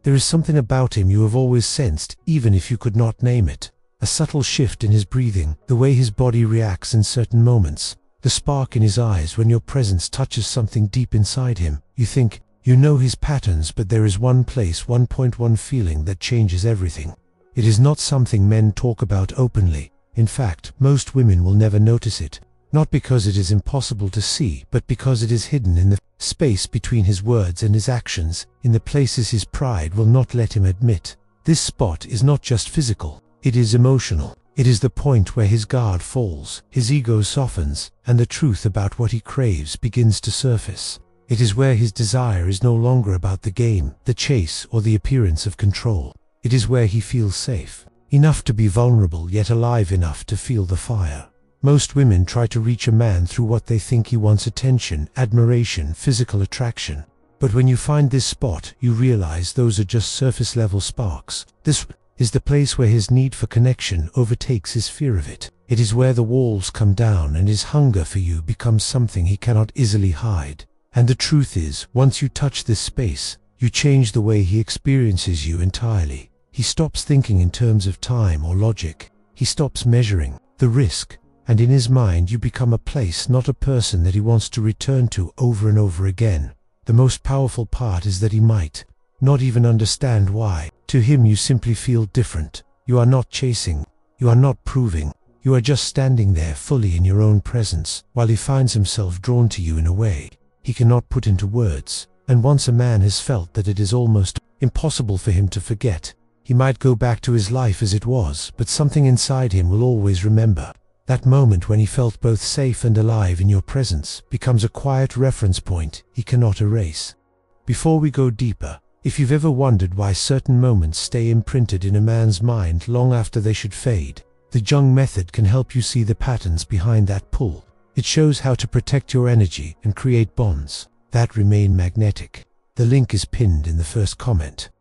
There is something about him you have always sensed, even if you could not name it. A subtle shift in his breathing, the way his body reacts in certain moments, the spark in his eyes when your presence touches something deep inside him. You think you know his patterns, but there is one place, one feeling that changes everything. It is not something men talk about openly. In fact, most women will never notice it. Not because it is impossible to see, but because it is hidden in the space between his words and his actions, in the places his pride will not let him admit. This spot is not just physical, it is emotional. It is the point where his guard falls, his ego softens, and the truth about what he craves begins to surface. It is where his desire is no longer about the game, the chase, or the appearance of control. It is where he feels safe, enough to be vulnerable, yet alive enough to feel the fire. Most women try to reach a man through what they think he wants: attention, admiration, physical attraction. But when you find this spot, you realize those are just surface-level sparks. This is the place where his need for connection overtakes his fear of it. It is where the walls come down and his hunger for you becomes something he cannot easily hide. And the truth is, once you touch this space, you change the way he experiences you entirely. He stops thinking in terms of time or logic. He stops measuring the risk. And in his mind you become a place, not a person that he wants to return to over and over again. The most powerful part is that he might not even understand why. To him you simply feel different. You are not chasing, you are not proving, you are just standing there fully in your own presence, while he finds himself drawn to you in a way he cannot put into words. And once a man has felt that it is almost impossible for him to forget, he might go back to his life as it was, but something inside him will always remember. That moment when he felt both safe and alive in your presence becomes a quiet reference point he cannot erase. Before we go deeper, if you've ever wondered why certain moments stay imprinted in a man's mind long after they should fade, the Jung method can help you see the patterns behind that pull. It shows how to protect your energy and create bonds that remain magnetic. The link is pinned in the first comment.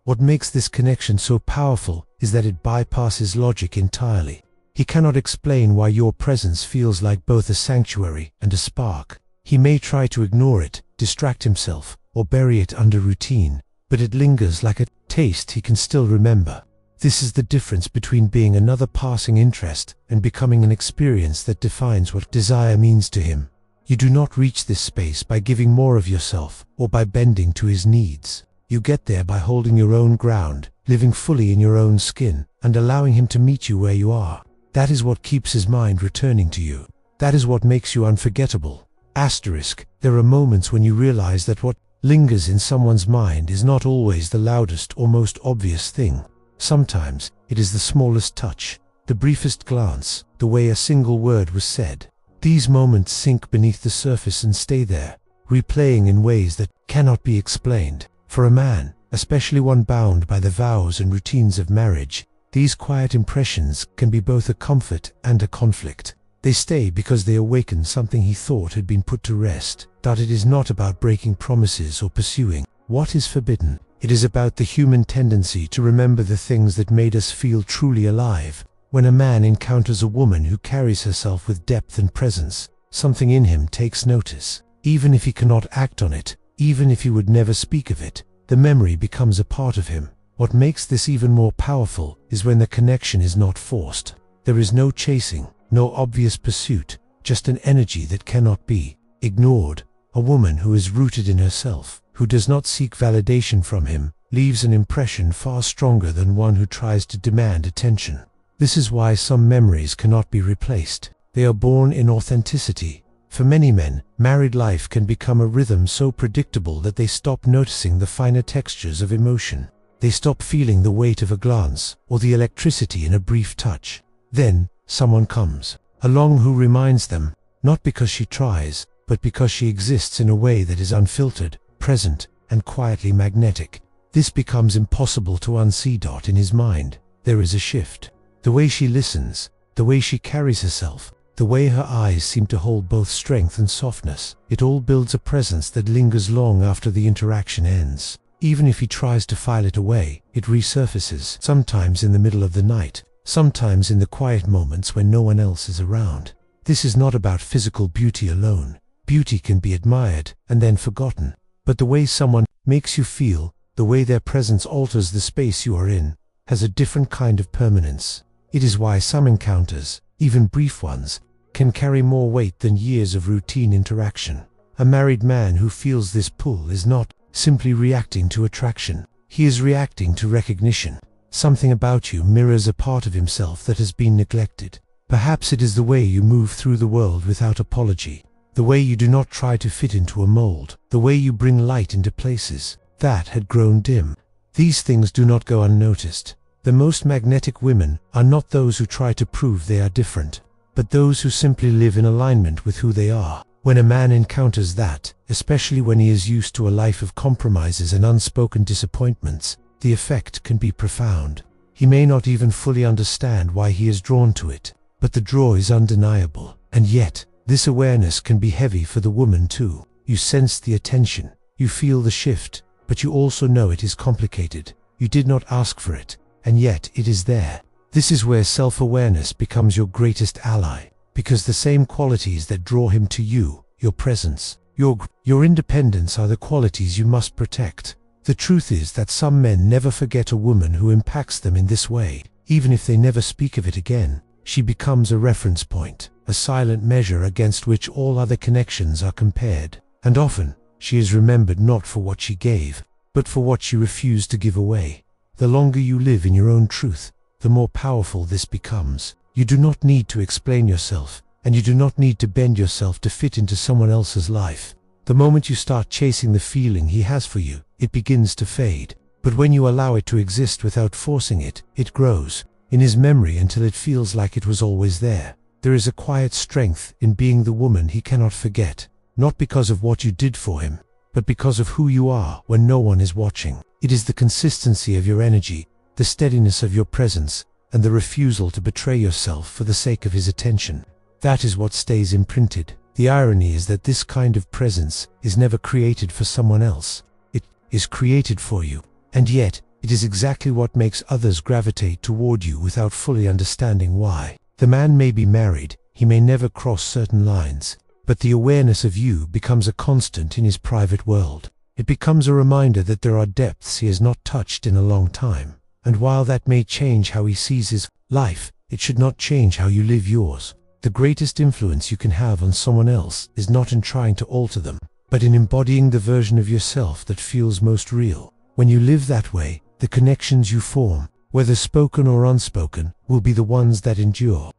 What makes this connection so powerful is that it bypasses logic entirely. He cannot explain why your presence feels like both a sanctuary and a spark. He may try to ignore it, distract himself, or bury it under routine, but it lingers like a taste he can still remember. This is the difference between being another passing interest and becoming an experience that defines what desire means to him. You do not reach this space by giving more of yourself or by bending to his needs. You get there by holding your own ground, living fully in your own skin, and allowing him to meet you where you are. That is what keeps his mind returning to you. That is what makes you unforgettable. There are moments when you realize that what lingers in someone's mind is not always the loudest or most obvious thing. Sometimes it is the smallest touch, the briefest glance, the way a single word was said. These moments sink beneath the surface and stay there, replaying in ways that cannot be explained. For a man, especially one bound by the vows and routines of marriage, these quiet impressions can be both a comfort and a conflict. They stay because they awaken something he thought had been put to rest. That it is not about breaking promises or pursuing what is forbidden. It is about the human tendency to remember the things that made us feel truly alive. When a man encounters a woman who carries herself with depth and presence, something in him takes notice. Even if he cannot act on it, even if he would never speak of it, the memory becomes a part of him. What makes this even more powerful is when the connection is not forced. There is no chasing, no obvious pursuit, just an energy that cannot be ignored. A woman who is rooted in herself, who does not seek validation from him, leaves an impression far stronger than one who tries to demand attention. This is why some memories cannot be replaced. They are born in authenticity. For many men, married life can become a rhythm so predictable that they stop noticing the finer textures of emotion. They stop feeling the weight of a glance or the electricity in a brief touch. Then, someone comes along who reminds them, not because she tries, but because she exists in a way that is unfiltered, present, and quietly magnetic. This becomes impossible to unsee. In his mind, there is a shift. The way she listens, the way she carries herself, the way her eyes seem to hold both strength and softness, it all builds a presence that lingers long after the interaction ends. Even if he tries to file it away, it resurfaces, sometimes in the middle of the night, sometimes in the quiet moments when no one else is around. This is not about physical beauty alone. Beauty can be admired and then forgotten. But the way someone makes you feel, the way their presence alters the space you are in, has a different kind of permanence. It is why some encounters, even brief ones, can carry more weight than years of routine interaction. A married man who feels this pull is not simply reacting to attraction. He is reacting to recognition. Something about you mirrors a part of himself that has been neglected. Perhaps it is the way you move through the world without apology, the way you do not try to fit into a mold, the way you bring light into places that had grown dim. These things do not go unnoticed. The most magnetic women are not those who try to prove they are different, but those who simply live in alignment with who they are. When a man encounters that, especially when he is used to a life of compromises and unspoken disappointments, the effect can be profound. He may not even fully understand why he is drawn to it, but the draw is undeniable. And yet, this awareness can be heavy for the woman too. You sense the attention, you feel the shift, but you also know it is complicated. You did not ask for it, and yet it is there. This is where self-awareness becomes your greatest ally, because the same qualities that draw him to you, your presence, your independence, are the qualities you must protect. The truth is that some men never forget a woman who impacts them in this way. Even if they never speak of it again, she becomes a reference point, a silent measure against which all other connections are compared. And often, she is remembered not for what she gave, but for what she refused to give away. The longer you live in your own truth, the more powerful this becomes. You do not need to explain yourself, and you do not need to bend yourself to fit into someone else's life. The moment you start chasing the feeling he has for you, it begins to fade. But when you allow it to exist without forcing it, it grows in his memory until it feels like it was always there. There is a quiet strength in being the woman he cannot forget, not because of what you did for him, but because of who you are when no one is watching. It is the consistency of your energy, the steadiness of your presence, and the refusal to betray yourself for the sake of his attention. That is what stays imprinted. The irony is that this kind of presence is never created for someone else. It is created for you. And yet, it is exactly what makes others gravitate toward you without fully understanding why. The man may be married, he may never cross certain lines, but the awareness of you becomes a constant in his private world. It becomes a reminder that there are depths he has not touched in a long time. And while that may change how he sees his life, it should not change how you live yours. The greatest influence you can have on someone else is not in trying to alter them, but in embodying the version of yourself that feels most real. When you live that way, the connections you form, whether spoken or unspoken, will be the ones that endure.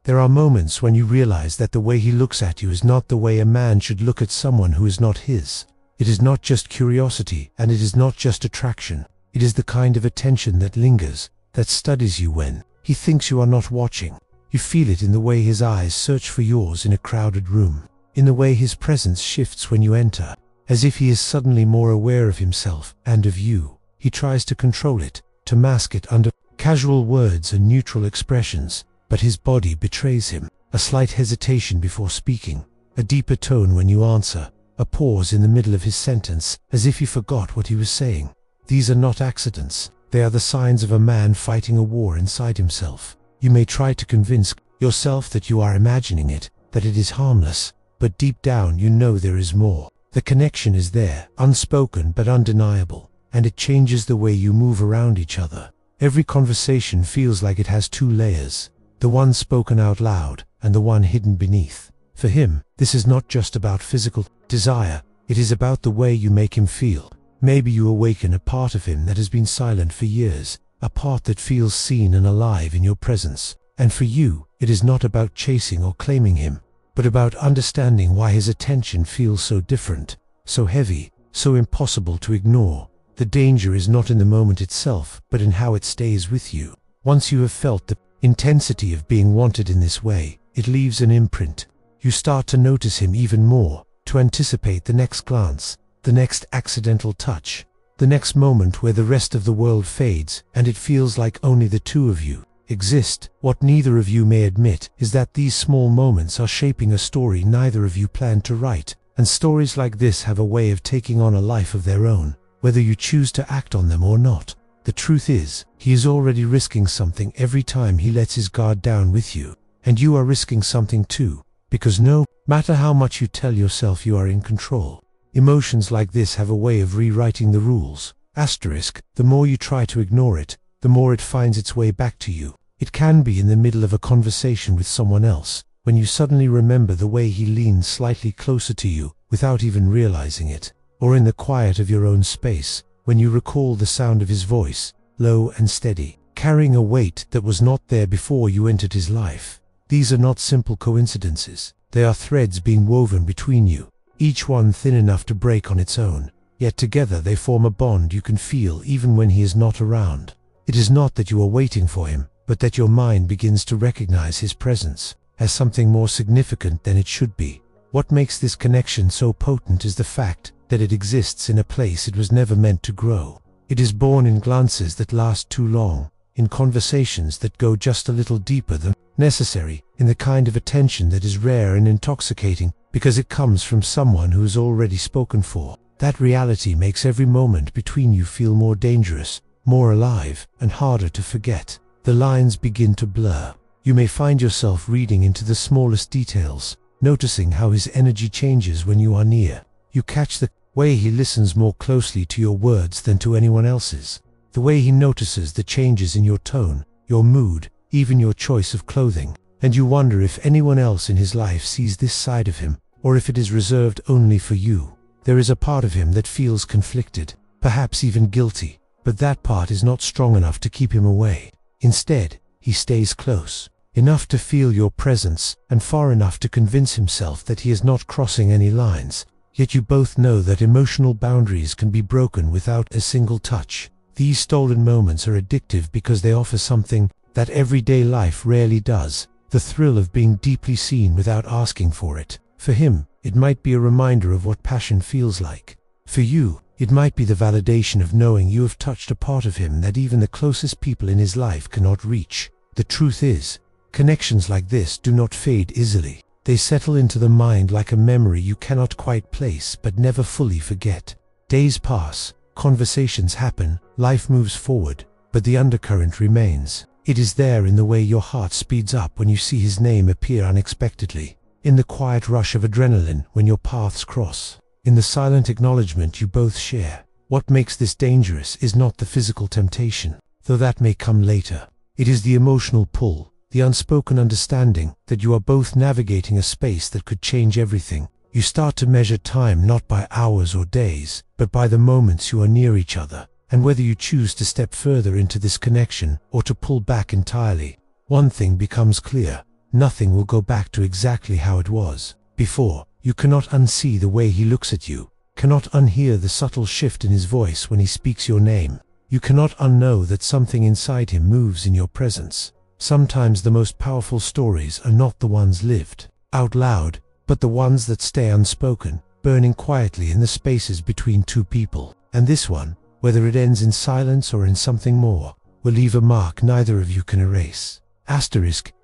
There are moments when you realize that the way he looks at you is not the way a man should look at someone who is not his. It is not just curiosity, and it is not just attraction. It is the kind of attention that lingers, that studies you when he thinks you are not watching. You feel it in the way his eyes search for yours in a crowded room, in the way his presence shifts when you enter, as if he is suddenly more aware of himself and of you. He tries to control it, to mask it under casual words and neutral expressions, but his body betrays him. A slight hesitation before speaking, a deeper tone when you answer, a pause in the middle of his sentence, as if he forgot what he was saying. These are not accidents. They are the signs of a man fighting a war inside himself. You may try to convince yourself that you are imagining it, that it is harmless, but deep down you know there is more. The connection is there, unspoken but undeniable, and it changes the way you move around each other. Every conversation feels like it has two layers, the one spoken out loud and the one hidden beneath. For him, this is not just about physical desire, it is about the way you make him feel. Maybe you awaken a part of him that has been silent for years, a part that feels seen and alive in your presence. And for you, it is not about chasing or claiming him, but about understanding why his attention feels so different, so heavy, so impossible to ignore. The danger is not in the moment itself, but in how it stays with you. Once you have felt the intensity of being wanted in this way, it leaves an imprint. You start to notice him even more, to anticipate the next glance, the next accidental touch, the next moment where the rest of the world fades and it feels like only the two of you exist. What neither of you may admit is that these small moments are shaping a story neither of you planned to write, and stories like this have a way of taking on a life of their own, whether you choose to act on them or not. The truth is, he is already risking something every time he lets his guard down with you, and you are risking something too, because no matter how much you tell yourself you are in control, emotions like this have a way of rewriting the rules. The more you try to ignore it, the more it finds its way back to you. It can be in the middle of a conversation with someone else, when you suddenly remember the way he leans slightly closer to you without even realizing it, or in the quiet of your own space, when you recall the sound of his voice, low and steady, carrying a weight that was not there before you entered his life. These are not simple coincidences. They are threads being woven between you, each one thin enough to break on its own, yet together they form a bond you can feel even when he is not around. It is not that you are waiting for him, but that your mind begins to recognize his presence as something more significant than it should be. What makes this connection so potent is the fact that it exists in a place it was never meant to grow. It is born in glances that last too long, in conversations that go just a little deeper than necessary, in the kind of attention that is rare and intoxicating because it comes from someone who is already spoken for. That reality makes every moment between you feel more dangerous, more alive, and harder to forget. The lines begin to blur. You may find yourself reading into the smallest details, noticing how his energy changes when you are near. You catch the way he listens more closely to your words than to anyone else's, the way he notices the changes in your tone, your mood, even your choice of clothing, and you wonder if anyone else in his life sees this side of him, or if it is reserved only for you. There is a part of him that feels conflicted, perhaps even guilty, but that part is not strong enough to keep him away. Instead, he stays close, enough to feel your presence, and far enough to convince himself that he is not crossing any lines. Yet you both know that emotional boundaries can be broken without a single touch. These stolen moments are addictive because they offer something that everyday life rarely does, the thrill of being deeply seen without asking for it. For him, it might be a reminder of what passion feels like. For you, it might be the validation of knowing you have touched a part of him that even the closest people in his life cannot reach. The truth is, connections like this do not fade easily. They settle into the mind like a memory you cannot quite place but never fully forget. Days pass, conversations happen, life moves forward, but the undercurrent remains. It is there in the way your heart speeds up when you see his name appear unexpectedly, in the quiet rush of adrenaline when your paths cross, in the silent acknowledgement you both share. What makes this dangerous is not the physical temptation, though that may come later. It is the emotional pull, the unspoken understanding that you are both navigating a space that could change everything. You start to measure time not by hours or days, but by the moments you are near each other, and whether you choose to step further into this connection or to pull back entirely. One thing becomes clear: nothing will go back to exactly how it was before. You cannot unsee the way he looks at you, cannot unhear the subtle shift in his voice when he speaks your name. You cannot unknow that something inside him moves in your presence. Sometimes the most powerful stories are not the ones lived out loud, but the ones that stay unspoken, burning quietly in the spaces between two people. And this one, whether it ends in silence or in something more, will leave a mark neither of you can erase.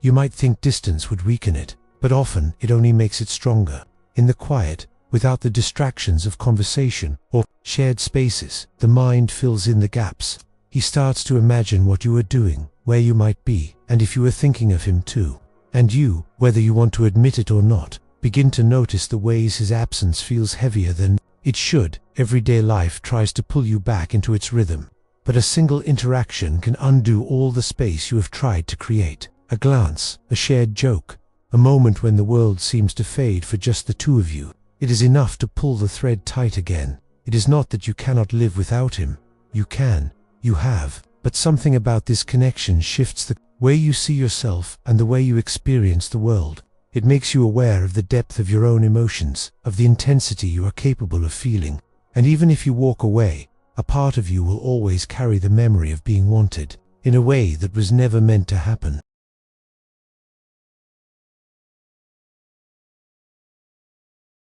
You might think distance would weaken it, but often it only makes it stronger. In the quiet, without the distractions of conversation or shared spaces, the mind fills in the gaps. He starts to imagine what you are doing, where you might be, and if you are thinking of him too. And you, whether you want to admit it or not, begin to notice the ways his absence feels heavier than it should. Everyday life tries to pull you back into its rhythm, but a single interaction can undo all the space you have tried to create. A glance, a shared joke, a moment when the world seems to fade for just the two of you. It is enough to pull the thread tight again. It is not that you cannot live without him. You can, you have, but something about this connection shifts the way you see yourself and the way you experience the world. It makes you aware of the depth of your own emotions, of the intensity you are capable of feeling. And even if you walk away, a part of you will always carry the memory of being wanted, in a way that was never meant to happen.